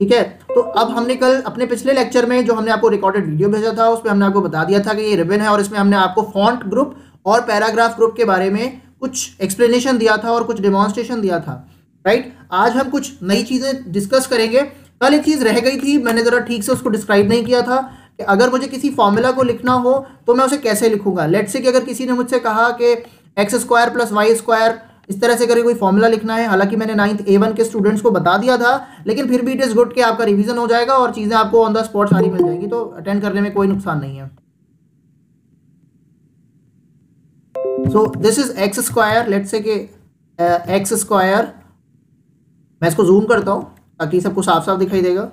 ठीक है। तो अब हमने कल अपने पिछले लेक्चर में जो हमने आपको रिकॉर्डेड वीडियो भेजा था उसमें हमने आपको बता दिया था कि ये रिबन है और इसमें हमने आपको फॉन्ट ग्रुप और पैराग्राफ ग्रुप के बारे में कुछ एक्सप्लेनेशन दिया था और कुछ डेमोन्स्ट्रेशन दिया था, राइट। आज हम कुछ नई चीज़ें डिस्कस करेंगे। कल एक चीज़ रह गई थी, मैंने ज़रा ठीक से उसको डिस्क्राइब नहीं किया था कि अगर मुझे किसी फॉर्मूला को लिखना हो तो मैं उसे कैसे लिखूंगा। लेट्स से कि अगर किसी ने मुझसे कहा कि X square plus Y square इस तरह से करके कोई फॉर्मूला लिखना है, हालांकि मैंने 9th A1 के स्टूडेंट्स को बता दिया था, लेकिन फिर भी इट इज़ गुड कि आपका रिवीजन हो जाएगा और चीज़ें आपको ऑन द स्पॉट सारी मिल जाएंगी, तो अटेंड करने में कोई नुकसान नहीं है। So this is x square, let's say कि एक्स स्क्वायर, मैं इसको जूम करता हूँ ताकि सबको साफ साफ दिखाई देगा।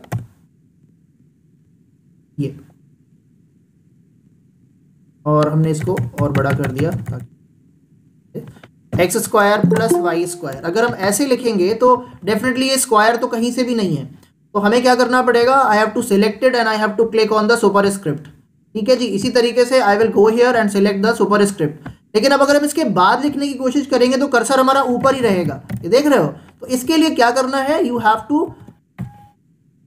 ये और हमने इसको और बड़ा कर दिया ताकि X square plus Y square. अगर हम ऐसे लिखेंगे तो डेफिनेटली ये स्क्वायर तो कहीं से भी नहीं है, तो हमें क्या करना पड़ेगा, I have to select it and I have to click on the superscript. ठीक है जी, इसी तरीके से I will go here and select the superscript. लेकिन अब अगर हम इसके बाद लिखने की कोशिश करेंगे तो कर्सर हमारा ऊपर ही रहेगा, ये देख रहे हो। तो इसके लिए क्या करना है, you have to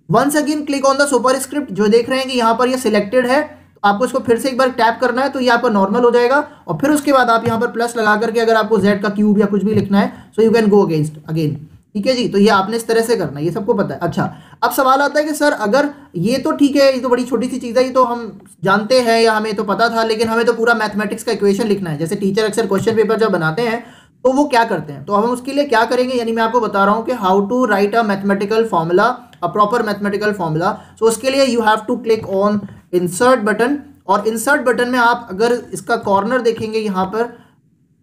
once again click on the superscript. जो देख रहे हैं कि यहाँ पर ये सिलेक्टेड है, तो आपको इसको फिर से एक बार टैप करना है तो ये आपका नॉर्मल हो जाएगा, और फिर उसके बाद आप यहाँ पर प्लस लगा करके अगर आपको जेड का क्यूब या कुछ भी लिखना है so you can go against again. ठीक है जी, तो ये आपने इस तरह से करना है, ये सबको पता है। अच्छा, अब सवाल आता है कि सर अगर ये तो ठीक है, ये तो बड़ी छोटी सी चीज़ है, ये तो हम जानते हैं या हमें तो पता था, लेकिन हमें तो पूरा मैथमेटिक्स का इक्वेशन लिखना है। जैसे टीचर अक्सर क्वेश्चन पेपर जब बनाते हैं तो वो क्या करते हैं, तो हम उसके लिए क्या करेंगे, यानी मैं आपको बता रहा हूँ कि how to write a mathematical formula, a proper mathematical formula. So उसके लिए you have to click on insert button, और इंसर्ट बटन में आप अगर इसका कॉर्नर देखेंगे यहाँ पर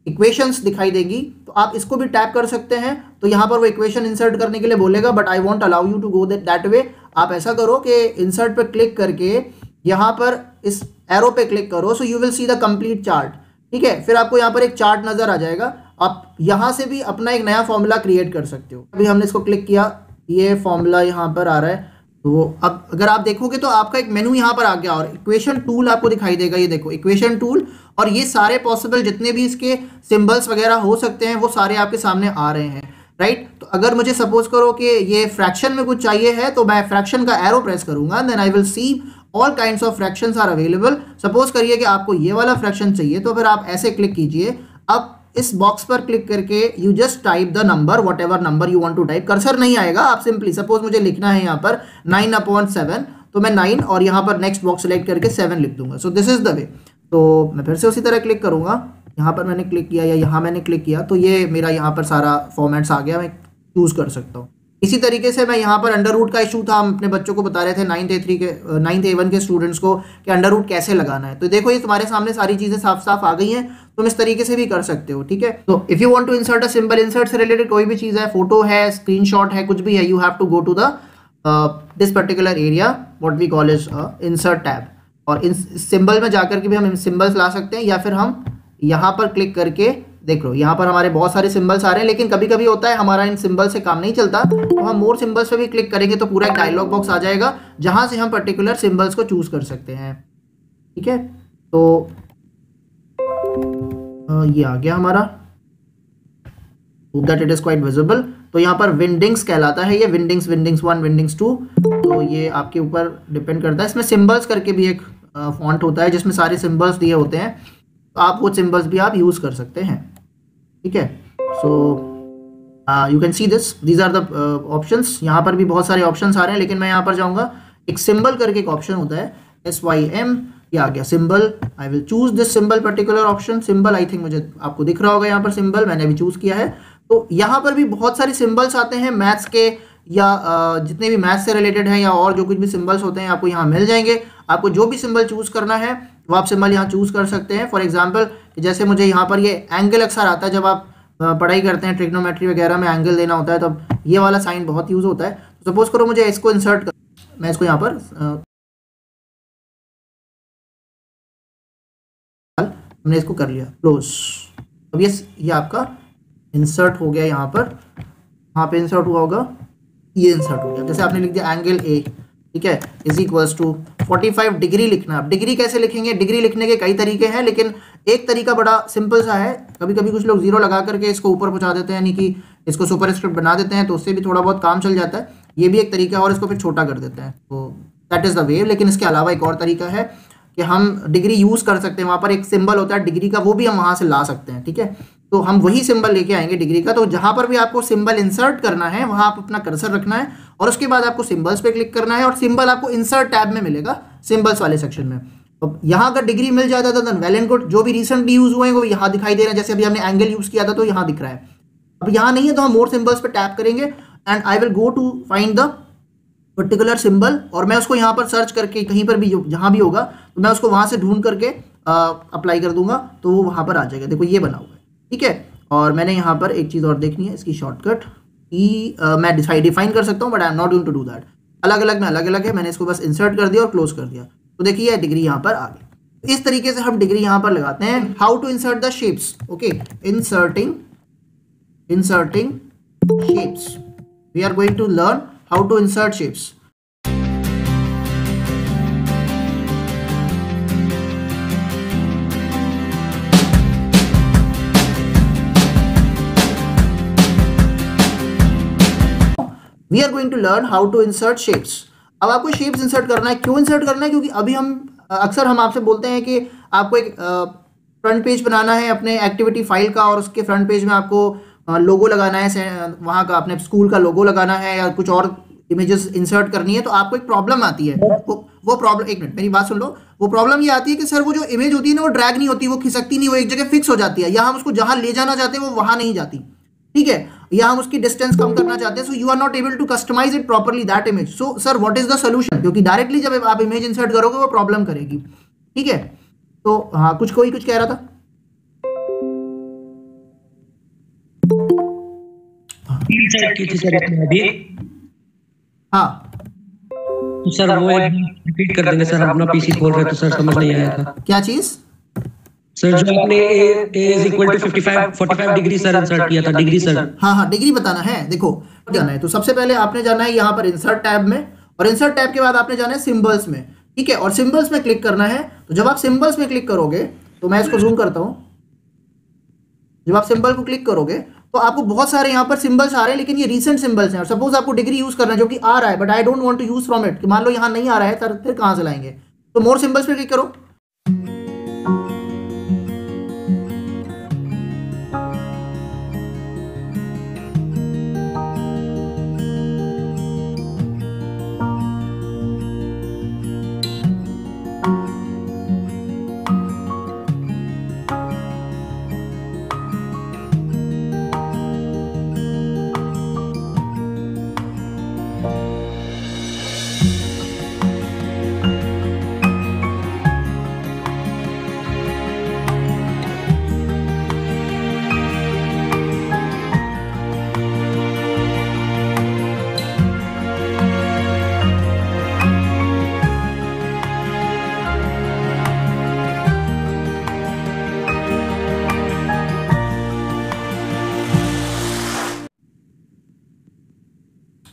इक्वेशंस दिखाई देगी, तो आप इसको भी टैप कर सकते हैं। तो यहाँ पर वो इक्वेशन इंसर्ट करने के लिए बोलेगा, but I won't allow you to go that way. आप ऐसा करो कि इंसर्ट पे क्लिक करके यहाँ पर इस एरो पे क्लिक करो, so you will see the complete chart. ठीक है, फिर आपको यहाँ पर एक चार्ट नजर आ जाएगा, आप यहाँ से भी अपना एक नया फॉर्मूला क्रिएट कर सकते हो। अभी हमने इसको क्लिक किया, ये फॉर्मूला यहाँ पर आ रहा है, तो अब अगर आप देखोगे तो आपका एक मेनू यहाँ पर आ गया और इक्वेशन टूल आपको दिखाई देगा। ये देखो इक्वेशन टूल, और ये सारे पॉसिबल जितने भी इसके सिंबल्स वगैरह हो सकते हैं वो सारे आपके सामने आ रहे हैं, राइट। तो अगर मुझे सपोज करो कि ये फ्रैक्शन में कुछ चाहिए है तो मैं फ्रैक्शन का एरो प्रेस करूंगा, then I will see all kinds of fractions are available. Suppose करिए कि आपको ये वाला फ्रैक्शन चाहिए, तो फिर आप ऐसे क्लिक कीजिए। अब इस बॉक्स पर क्लिक करके you just type the number, whatever number you want to type. Cursor नहीं आएगा, आप सिंपली सपोज मुझे लिखना है यहाँ पर 9/7, तो मैं 9 और यहाँ पर नेक्स्ट बॉक्स सेलेक्ट करके 7 लिख दूंगा। सो दिस इज द वे। तो मैं फिर से उसी तरह क्लिक करूँगा, यहाँ पर मैंने क्लिक किया या यहाँ मैंने क्लिक किया, तो ये मेरा यहाँ पर सारा फॉर्मेट्स आ गया, मैं चूज़ कर सकता हूँ। इसी तरीके से मैं यहाँ पर अंडर रूट का इशू था, हम अपने बच्चों को बता रहे थे 9th A1 के स्टूडेंट्स को कि अंडर रूट कैसे लगाना है। तो देखो ये तुम्हारे सामने सारी चीज़ें साफ साफ आ गई हैं, तुम इस तरीके से भी कर सकते हो। ठीक है, तो if you want to insert a symbol, insert से रिलेटेड कोई भी चीज़ है, फोटो है, स्क्रीनशॉट है, कुछ भी है, you have to go to the this particular area what we call is insert tab, और इन सिंबल में जाकर के भी हम सिंबल्स ला सकते हैं, या फिर हम यहाँ पर क्लिक करके देख लो यहाँ पर हमारे बहुत सारे सिंबल्स आ रहे हैं, लेकिन कभी कभी होता है हमारा इन सिंबल से काम नहीं चलता, तो हम मोर सिंबल्स पे भी क्लिक करेंगे तो पूरा एक डायलॉग बॉक्स आ जाएगा जहां से हम पर्टिकुलर सिंबल्स को चूज कर सकते हैं। ठीक है, तो ये आ गया हमारा, that it is quite visible. तो यहाँ पर विंडिंग्स कहलाता है ये, विंडिंग्स 1 विंडिंग्स 2, तो ये आपके ऊपर डिपेंड करता है। इसमें सिंबल्स करके भी एक फॉन्ट होता है जिसमें सारे सिंबल्स दिए होते हैं, तो आप वो सिंबल्स भी आप यूज कर सकते हैं। ठीक है, so you can see these are the options. यहाँ पर भी बहुत सारे ऑप्शंस आ रहे हैं, लेकिन मैं यहाँ पर जाऊँगा, एक सिंबल करके एक ऑप्शन होता है SYM, ये आ गया symbol. I will choose this symbol particular option, symbol I think मुझे आपको दिख रहा होगा यहाँ पर सिंबल मैंने भी चूज किया है। तो यहाँ पर भी बहुत सारे सिंबल्स आते हैं मैथ्स के, या जितने भी मैथ्स से रिलेटेड हैं, या और जो कुछ भी सिंबल्स होते हैं आपको यहाँ मिल जाएंगे। आपको जो भी सिंबल चूज करना है वो आप सिंबल यहाँ चूज कर सकते हैं। फॉर एग्जाम्पल जैसे मुझे यहाँ पर ये एंगल अक्सर आता है, जब आप पढ़ाई करते हैं ट्रिग्नोमेट्री वगैरह में एंगल देना होता है, तो ये वाला साइन बहुत यूज होता है। तो सपोज करो मुझे इसको इंसर्ट कर, मैं इसको यहाँ पर हमने इसको कर लिया क्लोज। अब ये आपका इंसर्ट हो गया, यहाँ पे इंसर्ट हुआ होगा, ये इंसर्ट हो गया। जैसे आपने लिख दिया एंगल A, ठीक है, इज इक्वल्स टू 45 डिग्री लिखना। अब डिग्री कैसे लिखेंगे, डिग्री लिखने के कई तरीके हैं, लेकिन एक तरीका बड़ा सिंपल सा है। कभी कभी कुछ लोग जीरो लगा करके इसको ऊपर पहुंचा देते हैं, यानी कि इसको सुपर स्क्रिप्ट बना देते हैं, तो उससे भी थोड़ा बहुत काम चल जाता है। ये भी एक तरीका है, और इसको फिर छोटा कर देते हैं, तो दैट इज़ द वे। लेकिन इसके अलावा एक और तरीका है कि हम डिग्री यूज़ कर सकते हैं, वहाँ पर एक सिंबल होता है डिग्री का, वो भी हम वहाँ से ला सकते हैं, ठीक है। तो हम वही सिंबल लेके आएंगे डिग्री का। तो जहाँ पर भी आपको सिंबल इंसर्ट करना है वहाँ आप अपना कर्सर रखना है, और उसके बाद आपको सिंबल्स पे क्लिक करना है, और सिंबल आपको इंसर्ट टैब में मिलेगा, सिंबल्स वाले सेक्शन में। तो यहाँ अगर डिग्री मिल जाता था तो वेल एंड गुड। जो भी रिसेंटली यूज़ हुए हैं वो यहाँ दिखाई दे रहे हैं, जैसे अभी हमने एंगल यूज़ किया था तो यहाँ दिख रहा है। अब यहाँ नहीं है तो हम मोर सिंबल्स पे टैप करेंगे, and I will go to find the particular symbol, और मैं उसको यहाँ पर सर्च करके कहीं पर भी जहाँ भी होगा तो मैं उसको वहाँ से ढूंढ करके अप्लाई कर दूंगा, तो वो वहाँ पर आ जाएगा। देखो ये बना हुआ है, ठीक है। और मैंने यहाँ पर एक चीज़ और देखनी है, इसकी शॉर्टकट कि मैं डिफाइन कर सकता हूँ, but I am not going to do that. अलग अलग में अलग अलग है, मैंने इसको बस इंसर्ट कर दिया और क्लोज कर दिया, तो देखिए डिग्री यहाँ पर आ गई। इस तरीके से हम डिग्री यहाँ पर लगाते हैं। How to insert the shapes, okay, inserting shapes. We are going to learn how to insert shapes. We are going to learn how to insert shapes. अब आपको शेप्स इंसर्ट करना है। क्यों इंसर्ट करना है? क्योंकि अभी अक्सर हम आपसे बोलते हैं कि आपको एक फ्रंट पेज बनाना है अपने एक्टिविटी फाइल का, और उसके फ्रंट पेज में आपको लोगो लगाना है, वहाँ का अपने स्कूल का लोगो लगाना है, या कुछ और इमेजेस इंसर्ट करनी है। तो आपको एक प्रॉब्लम आती है, वो प्रॉब्लम, एक मिनट मेरी बात सुन लो। वो प्रॉब्लम ये आती है कि सर वो जो इमेज होती है ना वो ड्रैग नहीं होती, वो खिसकती नहीं, वो एक जगह फिक्स हो जाती है, या हम उसको जहाँ ले जाना चाहते हैं वो वहाँ नहीं जाती, ठीक है, या हम उसकी डिस्टेंस कम करना चाहते हैं। So you are not able to customise it properly that image. So sir what is the solution? क्योंकि डायरेक्टली जब आप इमेज इंसर्ट करोगे वो प्रॉब्लम करेगी, ठीक है। तो हाँ, कोई कुछ कह रहा था? की थी सर अभी। हाँ तो सर वो रिपीट कर देंगे सर, अपना पीसी खोल रहे तो सर समझ नहीं आया था। क्या चीज सर? जो आपने a is equal to 45 degree sir insert किया था, डिग्री सर। हाँ, डिग्री बताना है। देखो जाना है तो सबसे पहले आपने जाना है यहाँ पर इंसर्ट टैब में, और इंसर्ट टैब के बाद आपने जाना है सिंबल्स में, ठीक है, और सिंबल्स में क्लिक करना है। तो जब आप सिंबल्स में क्लिक करोगे, तो मैं इसको जूम करता हूँ, जब आप सिंबल को क्लिक करोगे तो आपको बहुत सारे यहाँ पर सिंबल्स आ रहे हैं, लेकिन ये रीसेंट सिंबल्स हैं। और सपोज आपको डिग्री यूज करना है जो कि आ रहा है, but I don't want to use from it, कि मान लो यहाँ नहीं आ रहा है सर, फिर कहाँ से लाएंगे? तो मोर सिंबल्स पे क्लिक करो।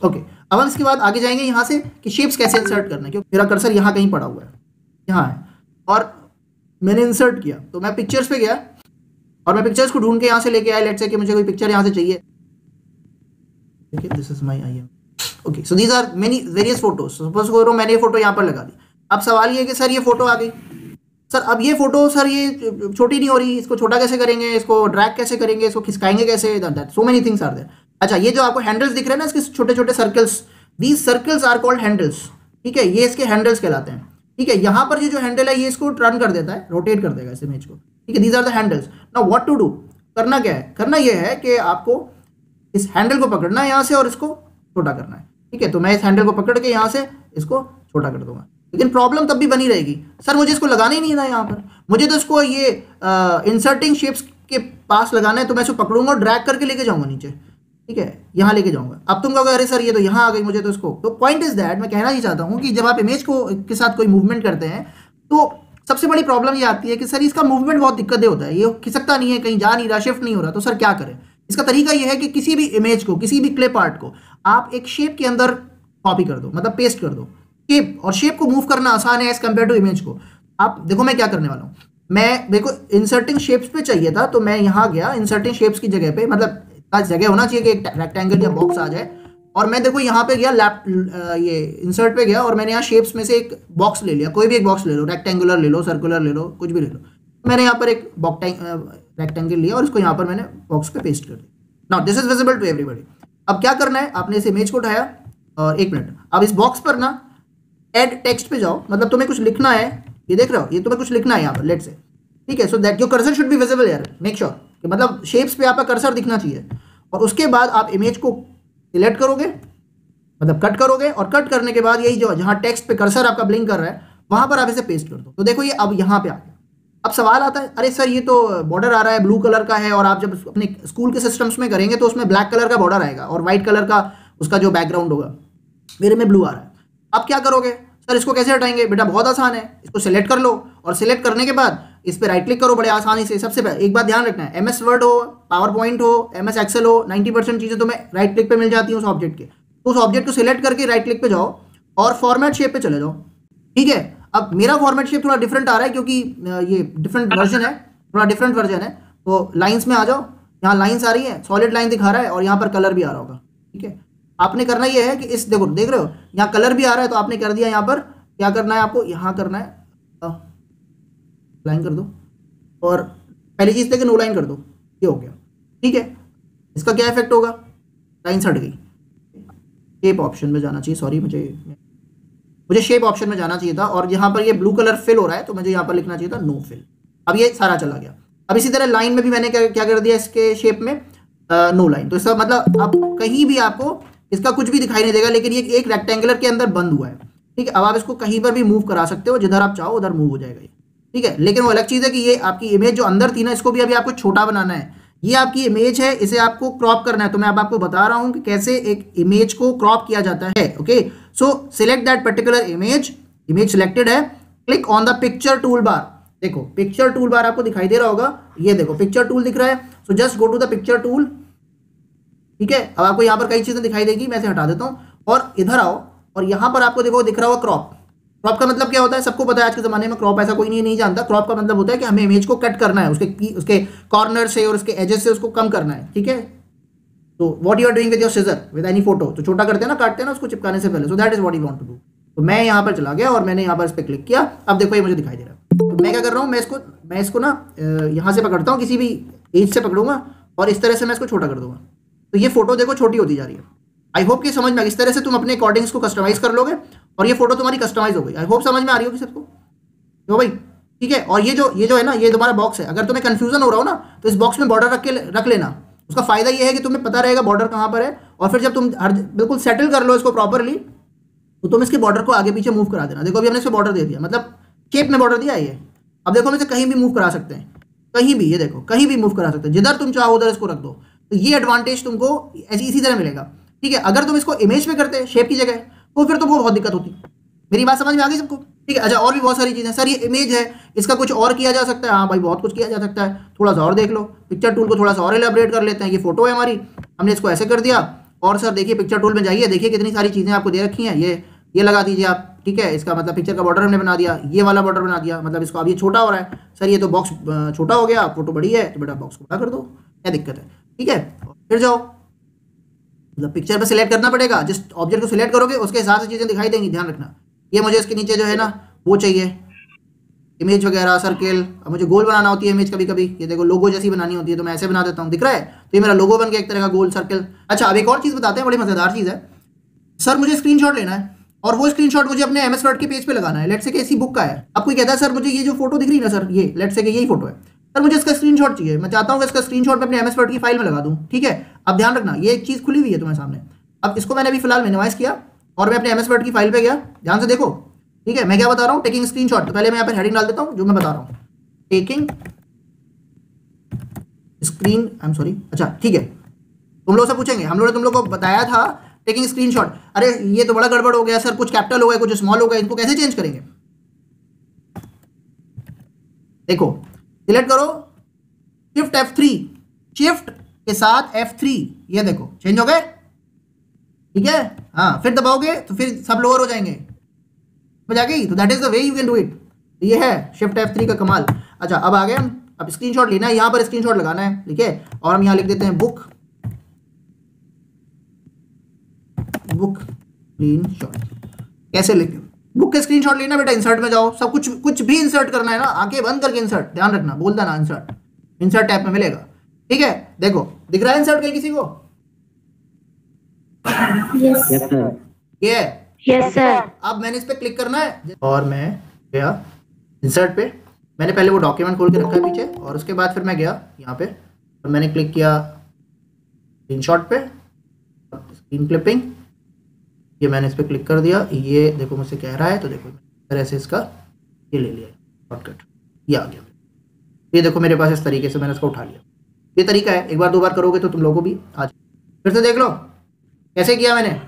ओके, अब हम इसके बाद आगे जाएंगे यहाँ से कि शेप्स कैसे इंसर्ट करना है, क्योंकि मेरा कर्सर यहाँ कहीं पड़ा हुआ है, यहाँ है, और मैंने इंसर्ट किया। तो मैं पिक्चर्स पे गया और मैं पिक्चर्स को ढूंढ के यहाँ से लेके आया। लेट्स से कि मुझे कोई पिक्चर यहाँ से चाहिए, this is my IM। Okay, so these are many various photos. Suppose करो मैंने ये फोटो यहाँ पर लगा दी। अब सवाल ये है कि सर ये फोटो आ गई, सर अब ये फोटो सर ये छोटी नहीं हो रही, इसको छोटा कैसे करेंगे, इसको ड्रैग कैसे करेंगे, इसको खिसकाएंगे कैसे, so many things are there. अच्छा, ये जो आपको हैंडल्स दिख रहे हैं ना, इसके छोटे छोटे circles, these circles are called handles, ठीक है, ये इसके हैंडल्स कहलाते हैं, ठीक है। यहाँ पर ये जो हैंडल है ये इसको टर्न कर देता है, रोटेट कर देगा इस इमेज को, ठीक है। These are the handles. Now what to do, करना क्या है? करना ये है कि आपको इस हैंडल को पकड़ना है यहाँ से और इसको छोटा करना है, ठीक है। तो मैं इस हैंडल को पकड़ के यहाँ से इसको छोटा कर दूंगा, लेकिन प्रॉब्लम तब भी बनी रहेगी, सर मुझे इसको लगाना ही नहीं था यहाँ पर, मुझे तो इसको ये इंसर्टिंग शेप्स के पास लगाना है, तो मैं इसको पकड़ूंगा और ड्रैग करके लेके जाऊंगा नीचे, ठीक है, यहाँ लेके जाऊंगा। अब तुम कहोगे अरे सर ये तो यहाँ आ गई, मुझे तो इसको, तो पॉइंट इज दैट, मैं कहना ही चाहता हूँ कि जब आप इमेज को के साथ कोई मूवमेंट करते हैं तो सबसे बड़ी प्रॉब्लम ये आती है कि सर इसका मूवमेंट बहुत दिक्कत होता है, ये खिसकता नहीं है, कहीं जा नहीं रहा, शिफ्ट नहीं हो रहा, तो सर क्या करें? इसका तरीका ये है कि किसी भी इमेज को, किसी भी क्लिप आर्ट को आप एक शेप के अंदर कॉपी कर दो, मतलब पेस्ट कर दो शेप, और शेप को मूव करना आसान है एज कंपेयर टू इमेज को। आप देखो मैं क्या करने वाला हूँ, मैं देखो इंसर्टिंग शेप्स पे चाहिए था, तो मैं यहाँ गया इंसर्टिंग शेप्स की जगह पे, मतलब जगह होना चाहिए कि एक रेक्टेंगल या बॉक्स आ जाए, और मैं देखो यहाँ पे गया ये इंसर्ट पे गया और मैंने यहाँ शेप्स में से एक बॉक्स ले लिया, कोई भी एक बॉक्स ले लो, रेक्टेंगुलर ले लो, सर्कुलर ले लो, कुछ भी ले लो। मैंने यहाँ पर एक रेक्टेंगल लिया और इसको यहाँ पर मैंने बॉक्स पे पेस्ट कर दिया। Now this is visible to everybody. अब क्या करना है, आपने इस इमेज को उठाया और 1 मिनट, अब इस बॉक्स पर ना ऐड टेक्स्ट पे जाओ, मतलब तुम्हें कुछ लिखना है, ये देख रहे हो, ये तुम्हें कुछ लिखना है यहाँ पर, लेट से, ठीक है। So that your cursor should be visible यार, मेक श्योर कि मतलब शेप्स पे आपका कर्सर दिखना चाहिए। और उसके बाद आप इमेज को सिलेक्ट करोगे, मतलब कट करोगे, और कट करने के बाद यही जो जहाँ टेक्स्ट पे कर्सर आपका ब्लिंक कर रहा है वहां पर आप इसे पेस्ट कर दो। तो देखो ये अब यहाँ पे आ गया। अब सवाल आता है, अरे सर ये तो बॉर्डर आ रहा है ब्लू कलर का है, और आप जब अपने स्कूल के सिस्टम्स में करेंगे तो उसमें ब्लैक कलर का बॉर्डर आएगा और व्हाइट कलर का उसका जो बैकग्राउंड होगा, मेरे में ब्लू आ रहा है। अब क्या करोगे सर, इसको कैसे हटाएंगे? बेटा बहुत आसान है, इसको सिलेक्ट कर लो और सिलेक्ट करने के बाद इस पर राइट क्लिक करो बड़े आसानी से। सबसे पहले एक बात ध्यान रखना है, MS वर्ड हो, पावर पॉइंट हो, MS एक्सेल हो, 90% चीज़ें तुम्हें राइट क्लिक पे मिल जाती हैं उस ऑब्जेक्ट के। तो उस ऑब्जेक्ट को सिलेक्ट करके राइट क्लिक पे जाओ और फॉर्मेट शेप पे चले जाओ, ठीक है। अब मेरा फॉर्मेट शेप थोड़ा डिफरेंट आ रहा है क्योंकि ये डिफरेंट वर्जन है, थोड़ा डिफरेंट वर्जन है। तो लाइन्स में आ जाओ, यहाँ लाइन्स आ रही है, सॉलिड लाइन दिखा रहा है और यहाँ पर कलर भी आ रहा होगा, ठीक है। आपने करना ये है कि इस देखो, देख रहे हो यहाँ कलर भी आ रहा है, तो आपने कर दिया। यहाँ पर क्या करना है आपको, यहाँ करना है लाइन कर दो, और पहली चीज़ थे नो लाइन कर दो, ये हो गया, ठीक है। इसका क्या इफेक्ट होगा, लाइन हट गई। शेप ऑप्शन में जाना चाहिए, सॉरी मुझे शेप ऑप्शन में जाना चाहिए था, और यहाँ पर ये ब्लू कलर फिल हो रहा है तो मुझे यहाँ पर लिखना चाहिए था नो फिल। अब ये सारा चला गया। अब इसी तरह लाइन में भी मैंने क्या कर दिया, इसके शेप में नो लाइन। तो इसका मतलब अब कहीं भी आपको इसका कुछ भी दिखाई नहीं देगा, लेकिन ये एक रेक्टेंगुलर के अंदर बंद हुआ है, ठीक है। अब आप इसको कहीं पर भी मूव करा सकते हो, जिधर आप चाहो उधर मूव हो जाएगा ये, ठीक है। लेकिन वो अलग चीज़ है कि ये आपकी इमेज जो अंदर थी ना, इसको भी अभी आपको छोटा बनाना है। ये आपकी इमेज है, इसे आपको क्रॉप करना है। तो मैं अब आपको बता रहा हूं कि कैसे एक इमेज को क्रॉप किया जाता है, okay. So select that particular image, image selected है, click on the picture tool bar. देखो पिक्चर टूल बार आपको दिखाई दे रहा होगा, ये देखो पिक्चर टूल दिख रहा है। So just go to the picture tool, ठीक है। अब आपको यहाँ पर कई चीजें दिखाई देगी, मैं इसे हटा देता हूँ और इधर आओ, और यहाँ पर आपको देखो दिख रहा होगा क्रॉप। क्रॉप का मतलब क्या होता है, सबको पता है आज के ज़माने में क्रॉप ऐसा कोई नहीं जानता। क्रॉप का मतलब होता है कि हमें इमेज को कट करना है, उसके कॉर्नर से और उसके एजेस से उसको कम करना है, ठीक है। तो what you are doing with your scissor with any photo, तो छोटा करते हैं ना, काटते हैं ना उसको चिपकाने से पहले। So that is what you want to do. तो मैं यहाँ पर चला गया और मैंने यहाँ पर इस पर क्लिक किया। अब देखो ये मुझे दिखाई दे रहा है। तो मैं क्या कर रहा हूँ, मैं इसको ना यहाँ से पकड़ता हूँ, किसी भी एज से पकड़ूंगा और इस तरह से मैं इसको छोटा कर दूंगा। तो ये फोटो देखो छोटी होती जा रही है। आई होप कि समझ में, इस तरह से तुम अपने अकॉर्डिंग इसको कस्टमाइज कर लोगे और ये फोटो तुम्हारी कस्टमाइज हो गई। आई होप समझ में आ रही होगी सबको, तो भाई ठीक है। और ये जो है ना, ये तुम्हारा बॉक्स है। अगर तुम्हें कंफ्यूजन हो रहा हो ना, तो इस बॉक्स में बॉर्डर रख लेना। उसका फायदा ये है कि तुम्हें पता रहेगा बॉर्डर कहाँ पर है, और फिर जब तुम बिल्कुल सेटल कर लो इसको प्रॉपरली, तो तुम इसके बॉर्डर को आगे पीछे मूव करा देना। देखो अभी हमने इसको बॉर्डर दे दिया, मतलब शेप में बॉर्डर दिया है ये। अब देखो हम इसे कहीं भी मूव करा सकते हैं, कहीं भी, ये देखो कहीं भी मूव करा सकते हैं, जिधर तुम चाहो उधर इसको रख दो। तो ये एडवांटेज तुमको इसी तरह मिलेगा, ठीक है। अगर तुम इसको इमेज में करते शेप की जगह, तो फिर तुमको बहुत दिक्कत होती। मेरी बात समझ में आ गई सबको, ठीक है। अच्छा, और भी बहुत सारी चीज़ें। सर ये इमेज है, इसका कुछ और किया जा सकता है। हाँ भाई, बहुत कुछ किया जा सकता है, थोड़ा सा और देख लो। पिक्चर टूल को थोड़ा सा और एलैबोरेट कर लेते हैं। ये फोटो है हमारी, हमने इसको ऐसे कर दिया, और सर देखिए पिक्चर टूल में जाइए, देखिए कितनी सारी चीज़ें आपको दे रखी हैं। ये लगा दीजिए आप, ठीक है। इसका मतलब पिक्चर का बॉर्डर हमने बना दिया, ये वाला बॉर्डर बना दिया, मतलब इसको अब ये छोटा हो रहा है। सर ये तो बॉक्स छोटा हो गया, फोटो बड़ी है, तो बेटा बॉक्स को बड़ा कर दो, क्या दिक्कत है, ठीक है। फिर जाओ, मतलब पिक्चर पे सिलेक्ट करना पड़ेगा। जिस ऑब्जेक्ट को सिलेक्ट करोगे उसके हिसाब से चीज़ें दिखाई देंगी, ध्यान रखना। ये मुझे इसके नीचे जो है ना वो चाहिए, इमेज वगैरह, सर्किल। अब मुझे गोल बनाना होती है इमेज कभी कभी, ये देखो लोगो जैसी बनानी होती है, तो मैं ऐसे बना देता हूँ, दिख रहा है। तो ये मेरा लोगो बन गया एक तरह का गोल सर्किल। अच्छा, अब एक और चीज़ बताते हैं, बड़ी मज़ेदार चीज़ है। सर मुझे स्क्रीनशॉट लेना है, और वो स्क्रीनशॉट मुझे अपने MS वर्ड के पेज पे लगाना है। लेट्स से कि इसी बुक का है। अब कोई कहता है सर मुझे ये जो फोटो दिख रही है ना सर, ये लेट्स से कि यही फोटो है, सर मुझे इसका स्क्रीनशॉट चाहिए। मैं चाहता हूँ कि इसका स्क्रीनशॉट मैं अपने MS वर्ड की फाइल में लगा दूँ, ठीक है। अब ध्यान रखना, ये एक चीज़ खुली हुई है तुम्हारे सामने। अब इसको मैंने अभी फिलहाल मिनिमाइज किया और मैं अपने MS वर्ड की फाइल पे गया, ध्यान से देखो, ठीक है। मैं क्या बता रहा हूँ, टेकिंग स्क्रीनशॉट। तो पहले मैं यहाँ पर हेडिंग डाल देता हूँ जो मैं बता रहा हूँ, taking screen, I am sorry, अच्छा ठीक है। तुम लोग से पूछेंगे, हम लोगों ने तुम लोग को बताया था टेकिंग स्क्रीनशॉट। अरे ये तो बड़ा गड़बड़ हो गया सर, कुछ कैपिटल हो गया, कुछ स्मॉल हो गया, इनको कैसे चेंज करेंगे? देखो सिलेक्ट करो, शिफ्ट F3, शिफ्ट के साथ F3, ये देखो चेंज हो गए, ठीक है। हाँ, फिर दबाओगे तो फिर सब लोअर हो जाएंगे, समझ आ गई? तो that is the way you can do it. ये है शिफ्ट F3 का कमाल। अच्छा, अब आ गए हम, अब स्क्रीनशॉट लेना है, यहाँ पर स्क्रीनशॉट लगाना है, ठीक है। और हम यहाँ लिख देते हैं बुक बुक स्क्रीनशॉट कैसे लेंगे? बुक के स्क्रीनशॉट लेना बेटा, इंसर्ट में जाओ, सब कुछ भी इंसर्ट करना है ना, आंखें बंद करके इंसर्ट, ध्यान रखना, बोल देना इंसर्ट टैब में मिलेगा, ठीक है। देखो दिख रहा है इंसर्ट कहीं किसी को? Yes sir. अब मैंने इस पे क्लिक करना है और मैं गया इंसर्ट पे। मैंने पहले वो डॉक्यूमेंट खोल के रखा है पीछे, और उसके बाद फिर मैं गया यहाँ पे और मैंने क्लिक किया स्क्रीनशॉट पे, स्क्रीन क्लिपिंग, ये मैंने इस पर क्लिक कर दिया। ये देखो मुझसे कह रहा है, तो देखो तरह से इसका ये ले लिया शॉर्टकट, ये आ गया। ये देखो मेरे पास इस तरीके से मैंने इसको उठा लिया। ये तरीका है, एक बार दो बार करोगे तो तुम लोगों को भी आज फिर से देख लो कैसे किया मैंने।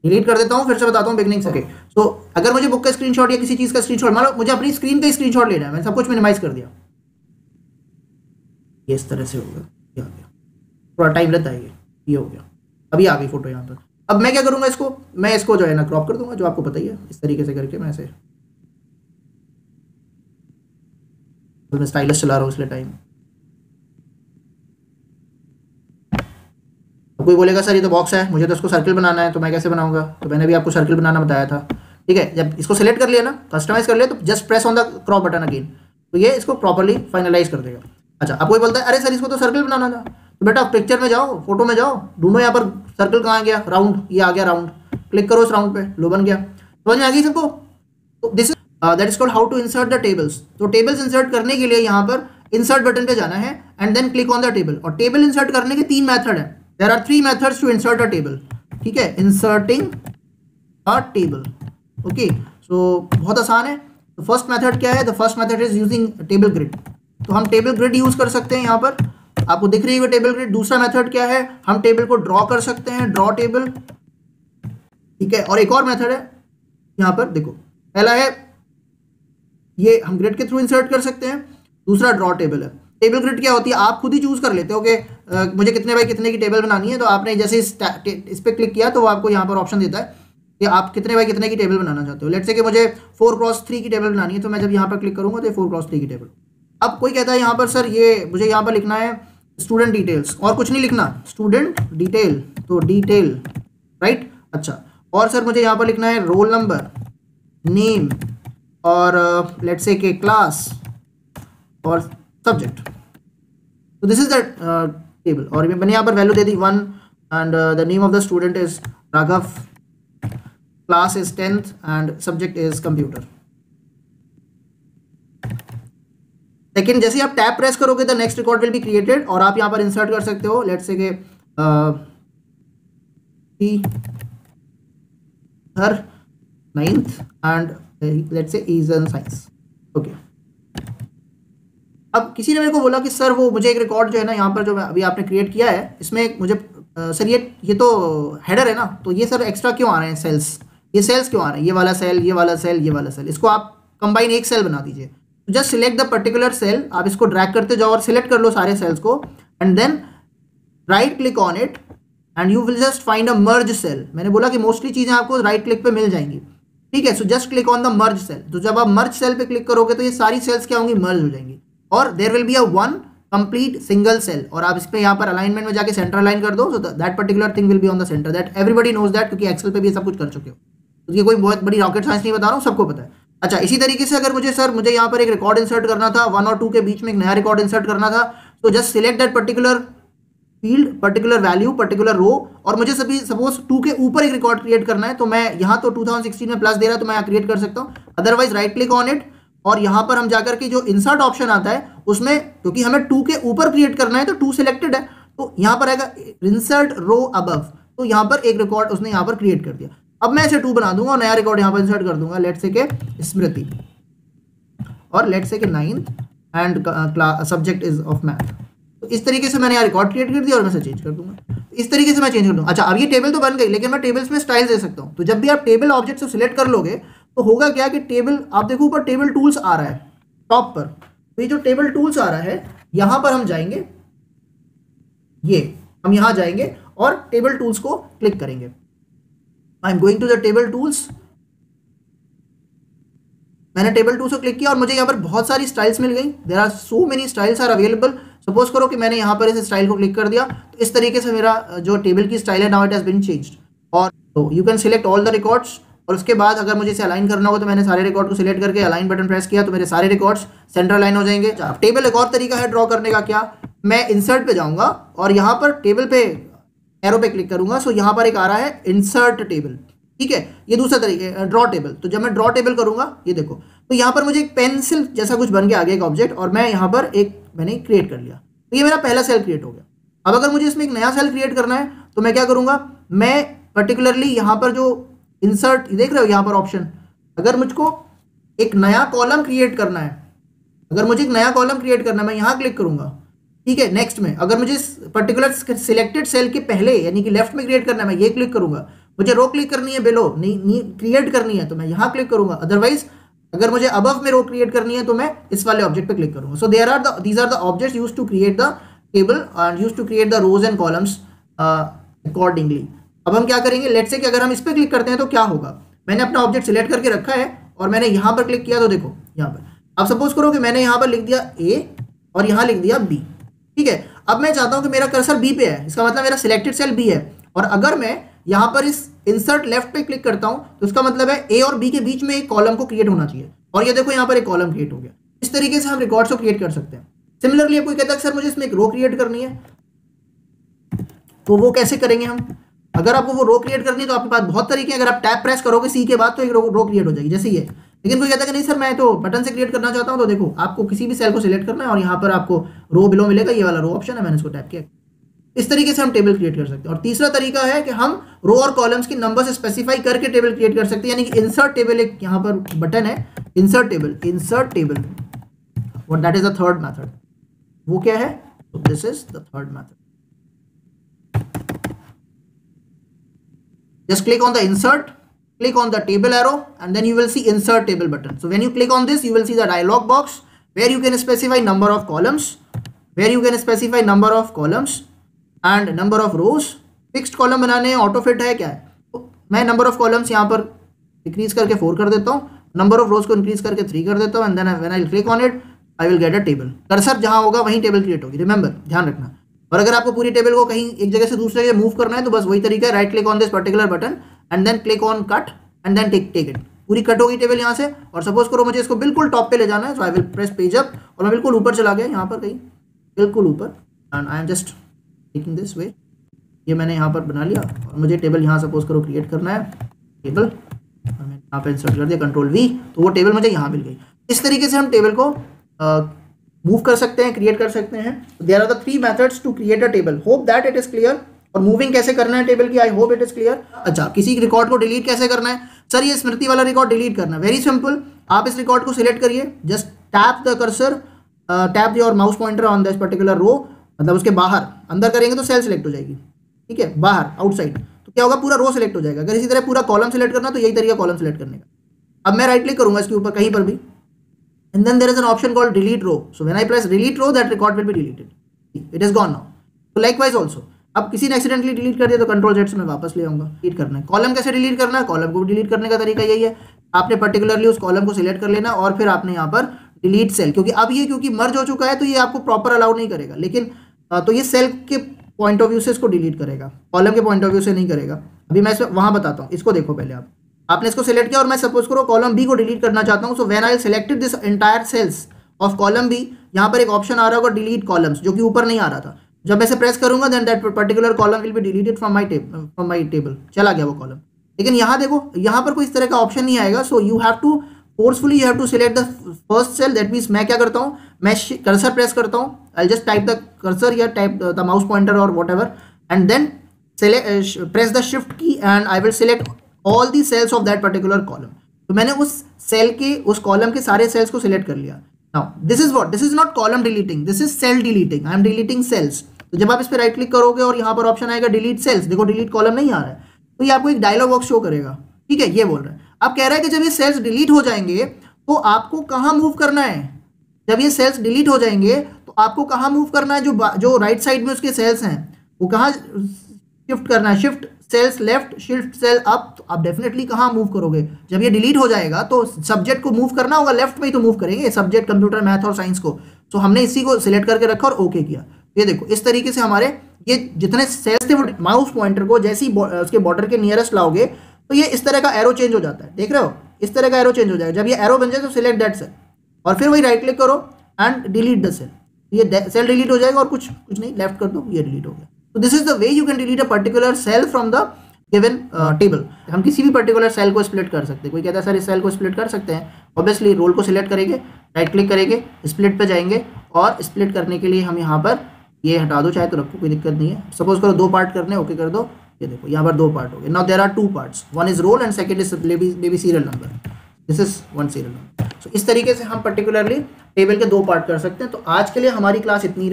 डिलीट कर देता हूँ, फिर से बताता हूँ बिगनिंग से। सो अगर मुझे बुक का स्क्रीनशॉट या किसी चीज़ का स्क्रीनशॉट, मान लो मुझे अपनी स्क्रीन का स्क्रीनशॉट लेना है, मैंने सब कुछ मिनिमाइज कर दिया, ये इस तरह से होगा, ये आ गया, थोड़ा टाइम लगता है, ये हो गया, अभी आ गई फोटो यहाँ पर। अब मैं क्या करूँगा, मैं इसको जो है ना क्रॉप कर दूंगा, जो आपको पता ही है, इस तरीके से करके मैं ऐसे मैं स्टाइलिश चला रहा हूँ इसलिए टाइम। कोई बोलेगा सर ये तो बॉक्स है, मुझे तो इसको सर्किल बनाना है, तो मैं कैसे बनाऊंगा? तो मैंने भी आपको सर्किल बनाना बताया था, ठीक है। जब इसको सिलेक्ट कर लिया ना, कस्टमाइज कर लिया, तो just press on the crop button again, तो ये इसको प्रॉपर्ली फाइनलाइज कर देगा। अच्छा, अब कोई बोलता है अरे सर इसको तो सर्किल बनाना था, तो बेटा पिक्चर में जाओ, फोटो में जाओ, ढूंढो यहाँ पर सर्किल कहाँ गया, राउंड, ये आ गया राउंड, क्लिक करो इस राउंड पे, लो बन गया। समझ में आ गई सबको? तो this that is called how to insert the tables. तो टेबल्स इंसर्ट करने के लिए यहाँ पर इंसर्ट बटन पे जाना है and then click on the table. और टेबल इंसर्ट करने के 3 मेथड है। There are 3 methods to insert a table, ठीक है, inserting a table, okay, so बहुत आसान है। तो फर्स्ट मेथड क्या है? The first method is using table grid। तो हम टेबल ग्रिड यूज कर सकते हैं, यहाँ पर आपको दिख रही है टेबल ग्रिड। दूसरा मेथड क्या है? हम टेबल को ड्रॉ कर सकते हैं, ड्रॉ टेबल, ठीक है। और एक और मेथड है यहाँ पर, देखो पहला है ये हम ग्रिड के थ्रू इंसर्ट कर सकते हैं, दूसरा ड्रॉ टेबल है। टेबल ग्रिड क्या होती है? आप खुद ही चूज कर लेते हो कि मुझे कितने बाई कितने की टेबल बनानी है, तो आपने जैसे इस पर क्लिक किया तो वो आपको यहाँ पर ऑप्शन देता है कि आप कितने बाई कितने की टेबल बनाना चाहते हो। लेट्स से कि मुझे 4x3 की टेबल बनानी है, तो मैं जब यहाँ पर क्लिक करूँगा तो 4x3 की टेबल। अब कोई कहता है यहाँ पर सर ये मुझे यहाँ पर लिखना है स्टूडेंट डिटेल्स, और कुछ नहीं लिखना, स्टूडेंट डिटेल, तो डिटेल, राइट। अच्छा, और सर मुझे यहाँ पर लिखना है रोल नंबर, नेम, और लेट्स से कि क्लास और सब्जेक्ट। तो दिस इज द टेबल, और मैंने यहाँ पर value they the 1 and the name of the student is Raghav, class is 10th and subject is computer. लेकिन जैसे आप टैब प्रेस करोगे the next record will be created, और आप यहाँ पर इंसर्ट कर सकते हो, लेट्स से के हर 9th and let's say is in science, okay. अब किसी ने मेरे को बोला कि सर वो मुझे एक रिकॉर्ड जो है ना यहाँ पर जो अभी आपने क्रिएट किया है, इसमें मुझे सर ये तो हेडर है ना, तो ये सर एक्स्ट्रा क्यों आ रहे हैं सेल्स, ये सेल्स क्यों आ रहे हैं, ये वाला सेल, ये वाला सेल, ये वाला सेल, इसको आप कंबाइन एक सेल बना दीजिए। तो just select the particular cell, आप इसको ड्रैग करते जाओ और सिलेक्ट कर लो सारे सेल्स को, and then right click on it and you will just find a merge cell. मैंने बोला कि मोस्टली चीज़ें आपको राइट क्लिक पे मिल जाएंगी, ठीक है। So just click on the merge cell. तो जब आप मर्ज सेल पे क्लिक करोगे तो ये सारी सेल्स क्या होंगी, मर्ज हो जाएंगी, और there will be a one complete single cell. और आप इस पे यहाँ पर अलाइनमेंट में जाके सेंटर अलाइन कर दो, so that particular thing will be on the centre, that everybody knows that, क्योंकि एक्सेल पे भी ये सब कुछ कर चुके हो, तो ये कोई बहुत बड़ी रॉकेट साइंस नहीं बता रहा हूँ, सबको पता है। अच्छा, इसी तरीके से अगर मुझे यहाँ पर एक रिकॉर्ड इंसर्ट करना था, 1 और 2 के बीच में एक नया रिकॉर्ड इंसर्ट करना था, तो just select that particular field, particular value, particular row, और मुझे सपोज 2 के ऊपर एक रिकॉर्ड क्रिएट करना है, तो मैं यहाँ तो 2016 में प्लस दे रहा है तो मैं क्रिएट कर सकता हूँ। Otherwise right click on it, और यहाँ पर हम जाकर के जो इंसर्ट ऑप्शन आता है उसमें, क्योंकि हमें 2 के ऊपर क्रिएट करना है तो 2 सिलेक्टेड है, तो यहाँ पर आएगा इंसर्ट रो अबव, तो यहाँ पर एक रिकॉर्ड उसने यहाँ पर क्रिएट कर दिया। अब मैं इसे 2 बना दूंगा और नया रिकॉर्ड यहाँ पर इंसर्ट कर दूंगा, लेट्स से के स्मृति, और लेट्स से के 9th and subject is of math. तो इस तरीके से मैंने यहाँ रिकॉर्ड क्रिएट कर दिया और मैं इसे चेंज कर दूंगा, इस तरीके से मैं चेंज कर दूंगा। अच्छा, अब ये टेबल तो बन गई, लेकिन मैं टेबल्स में स्टाइल दे सकता हूँ। तो जब भी आप टेबल ऑब्जेक्ट से सिलेक्ट कर लोगे तो होगा क्या कि टेबल, आप देखो ऊपर टेबल टूल्स आ रहा है टॉप पर, तो ये जो टेबल टूल्स आ रहा है यहाँ पर हम जाएंगे, ये हम यहाँ जाएंगे और टेबल टूल्स को क्लिक करेंगे। I am going to the table tools, मैंने टेबल टूल्स को क्लिक किया और मुझे यहाँ पर बहुत सारी स्टाइल्स मिल गई। There are so many styles are available. Suppose करो कि मैंने यहाँ पर इस स्टाइल को क्लिक कर दिया, तो इस तरीके से मेरा जो टेबल की स्टाइल है now it has been changed. और तो you can select all the records, और उसके बाद अगर मुझे इसे अलाइन करना हो तो मैंने सारे रिकॉर्ड को सिलेक्ट करके अलाइन बटन प्रेस किया तो मेरे सारे रिकॉर्ड्स सेंटर अलाइन हो जाएंगे। टेबल एक और तरीका है ड्रॉ करने का, क्या, मैं इंसर्ट पे जाऊंगा और यहाँ पर टेबल पे एरो पे क्लिक करूंगा, सो यहाँ पर एक आ रहा है इंसर्ट टेबल, ठीक है, ये दूसरा तरीका है ड्रॉ टेबल। तो जब मैं ड्रॉ टेबल करूंगा, ये देखो, तो यहाँ पर मुझे एक पेंसिल जैसा कुछ बन के आ गया एक ऑब्जेक्ट, और मैं यहाँ पर एक मैंने क्रिएट कर लिया, तो ये मेरा पहला सेल क्रिएट हो गया। अब अगर मुझे इसमें एक नया सेल क्रिएट करना है तो मैं क्या करूंगा, मैं पर्टिकुलरली यहाँ पर जो इंसर्ट देख रहे हो यहाँ पर ऑप्शन, अगर मुझको एक नया कॉलम क्रिएट करना है, अगर मुझे एक नया कॉलम क्रिएट करना है, मैं यहाँ क्लिक करूंगा, ठीक है। नेक्स्ट में अगर मुझे पर्टिकुलर सिलेक्टेड सेल के पहले यानी कि लेफ्ट में क्रिएट करना है, मैं ये क्लिक करूंगा। मुझे रो क्लिक करनी है बिलो, नहीं क्रिएट करनी है तो मैं यहाँ क्लिक करूंगा। अदरवाइज अगर मुझे अबव में रो क्रिएट करनी है तो मैं इस वाले ऑब्जेक्ट पे क्लिक करूंगा। So these are the objects used to create the table and used to create the rows and columns accordingly. अब हम क्या करेंगे, लेट्स से कि अगर हम इस पर क्लिक करते हैं तो क्या होगा, मैंने अपना ऑब्जेक्ट सिलेक्ट करके रखा है और मैंने यहाँ पर क्लिक किया तो देखो यहाँ पर, अब सपोज करो कि मैंने यहाँ पर लिख दिया ए और यहाँ लिख दिया बी, ठीक है। अब मैं चाहता हूँ कि मेरा कर्सर बी पे है, इसका मतलब मेरा सिलेक्टेड सेल बी है, और अगर मैं यहाँ पर इस इंसर्ट लेफ्ट पे क्लिक करता हूँ तो इसका मतलब है ए और बी के बीच में एक कॉलम को क्रिएट होना चाहिए, और ये देखो यहाँ पर एक कॉलम क्रिएट हो गया। इस तरीके से हम रिकॉर्ड्स को क्रिएट कर सकते हैं। सिमिलरली कोई कहता है सर मुझे इसमें एक रो क्रिएट करनी है, तो वो कैसे करेंगे हम, अगर आपको वो रो क्रिएट करनी है तो आपके पास बहुत तरीके हैं। अगर आप टैब प्रेस करोगे सी के बाद तो एक रो क्रिएट हो जाएगी जैसे ये। लेकिन कोई कहता है कि नहीं सर मैं तो बटन से क्रिएट करना चाहता हूं, तो देखो आपको किसी भी सेल को सिलेक्ट करना है और यहाँ पर आपको रो बिलो मिलेगा, ये वाला रो ऑप्शन है, मैंने इसको टैप किया। इस तरीके से हम टेबल क्रिएट कर सकते हैं। और तीसरा तरीका है कि हम रो और कॉलम्स की नंबर्स स्पेसिफाई करके टेबल क्रिएट कर सकते हैं, यानी कि इंसर्ट टेबल एक यहाँ पर बटन है, insert table, what that is the third method. वो क्या है, तो this is the third method. Just click on the insert, click on the table arrow, and then you will see insert table button. So when you click on this, you will see the dialog box where you can specify number of columns, and number of rows. Fixed column बनाने हैं, auto fit है क्या है, तो मैं number of columns यहाँ पर decrease करके 4 कर देता हूँ, number of rows को increase करके 3 कर देता हूँ, and then when I click on it, I will get a table. Cursor जहाँ होगा वहीं टेबल क्रिएट होगी, रिमेंबर, ध्यान रखना। और अगर आपको पूरी टेबल को कहीं एक जगह से दूसरे जगह मूव करना है तो बस वही तरीका है, right click on this particular button and then click on cut and then take it. पूरी कट होगी टेबल यहाँ से, और सपोज करो मुझे इसको बिल्कुल टॉप पे ले जाना है, so I will press page up और मैं बिल्कुल ऊपर चला गया, यहाँ पर कहीं बिल्कुल ऊपर, and I am just taking this way. ये मैंने यहाँ पर बना लिया और मुझे टेबल यहाँ सपोज करो क्रिएट करना है, टेबल, और मैंने यहाँ पर इंसर्ट कर दिया कंट्रोल वी, तो वो टेबल मुझे यहाँ मिल गई। इस तरीके से हम टेबल को मूव कर सकते हैं, क्रिएट कर सकते हैं। There are the 3 methods to create a table. Hope that it is clear. और मूविंग कैसे करना है टेबल की, I hope it is clear. अच्छा, किसी रिकॉर्ड को डिलीट कैसे करना है, सर ये स्मृति वाला रिकॉर्ड डिलीट करना है, वेरी सिंपल। आप इस रिकॉर्ड को सिलेक्ट करिए, just tap the cursor, tap your mouse pointer on this particular row, मतलब उसके बाहर, अंदर करेंगे तो सेल सिलेक्ट हो जाएगी, ठीक है, बाहर आउटसाइड तो क्या होगा, पूरा रो सिलेक्ट हो जाएगा। अगर इसी तरह पूरा कॉलम सिलेक्ट करना तो यही तरीका कॉलम सिलेक्ट करने का। अब मैं राइट क्लिक करूंगा इसके ऊपर कहीं पर भी, and then there is an option called delete row. So when I press delete row, that record will be deleted. It is gone now. So likewise also, अब किसी ने एक्सीडेंटली डिलीट कर दिया तो कंट्रोल जेड से मैं वापस ले आऊंगा। डिलीट करना है, कॉलम कैसे डिलीट करना है, कॉलम को डिलीट करने का तरीका यही है, आपने पर्टिकुलरली उस कॉलम को सिलेक्ट कर लेना और फिर आपने यहाँ पर डिलीट सेल, क्योंकि अब ये क्योंकि मर्ज हो चुका है तो ये आपको प्रॉपर अलाउ नहीं करेगा, लेकिन तो ये सेल के पॉइंट ऑफ व्यू से इसको डिलीट करेगा, कॉलम के पॉइंट ऑफ व्यू से नहीं करेगा। अभी मैं इसमें वहाँ बताता हूँ, इसको देखो पहले आपने इसको सिलेक्ट किया और मैं सपोज करो कॉलम बी को डिलीट करना चाहता हूँ। So when I selected this entire cells of column B, यहाँ पर एक ऑप्शन आ रहा होगा डिलीट कॉलम्स, जो कि ऊपर नहीं आ रहा था। जब मैं इसे प्रेस करूंगा then that particular column will be deleted from my table, चला गया वो कॉलम। लेकिन यहाँ देखो, यहाँ पर कोई इस तरह का ऑप्शन नहीं आएगा। So you have to forcefully you have to select the first cell. That means मैं क्या करता हूँ, मैं कर्सर प्रेस करता हूँ, I just type the cursor या टाइप द माउस पॉइंटर और whatever, and then press the shift key and I will select all the cells of that particular column. तो मैंने उस सेल के, उस column के सारे सेल्स को सिलेक्ट कर लिया। Now this is what, this is not column deleting, this is cell deleting. I am deleting cells. तो जब आप इस पर राइट क्लिक करोगे और यहाँ पर ऑप्शन आएगा डिलीट सेल्स, देखो डिलीट कॉलम नहीं आ रहा है, तो ये आपको एक डायलॉग बॉक्स शो करेगा, ठीक है। ये बोल रहा है, अब कह रहा है कि जब ये सेल्स डिलीट हो जाएंगे तो आपको कहाँ मूव करना है। जब ये सेल्स डिलीट हो जाएंगे तो आपको कहाँ मूव करना है, जो राइट साइड में उसके सेल्स हैं वो कहाँ शिफ्ट करना है, shift cells left, shift cell up. तो आप डेफिनेटली कहाँ मूव करोगे, जब ये डिलीट हो जाएगा तो सब्जेक्ट को मूव करना होगा, लेफ्ट में ही तो मूव करेंगे सब्जेक्ट, कंप्यूटर, मैथ और साइंस को। तो हमने इसी को सिलेक्ट करके रखा और ओके किया। ये देखो इस तरीके से हमारे ये जितने सेल्स थे वो माउस पॉइंटर को जैसे ही उसके बॉर्डर के नियरेस्ट लाओगे तो ये इस तरह का एरो चेंज हो जाता है, देख रहे हो, इस तरह का एरो चेंज हो जाएगा। जब ये एरो बन जाए तो सिलेक्ट दैट सेल और फिर वही राइट क्लिक करो एंड डिलीट द सेल, ये सेल डिलीट हो जाएगा और कुछ नहीं, लेफ्ट कर दो, ये डिलीट हो गया। तो this is the way you can delete a particular cell from the given table. हम किसी भी पर्टिकुलर सेल को स्प्लिट कर सकते हैं। कोई कहता है सर इस सेल को स्प्लिट कर सकते हैं, ऑब्वियसली रोल को सिलेक्ट करेंगे, राइट क्लिक करेंगे, स्प्लिट पे जाएंगे और स्प्लिट करने के लिए हम यहाँ पर ये हटा दो, चाहे तो रखो, कोई दिक्कत नहीं है। सपोज करो 2 पार्ट करने, ओके कर दो, ये देखो यहाँ पर 2 पार्ट हो गए। Now there are 2 parts, one is roll and second is baby serial number, this is 1 serial number. So इस तरीके से हम पर्टिकुलरली टेबल के 2 पार्ट कर सकते हैं। तो आज के लिए हमारी क्लास इतनी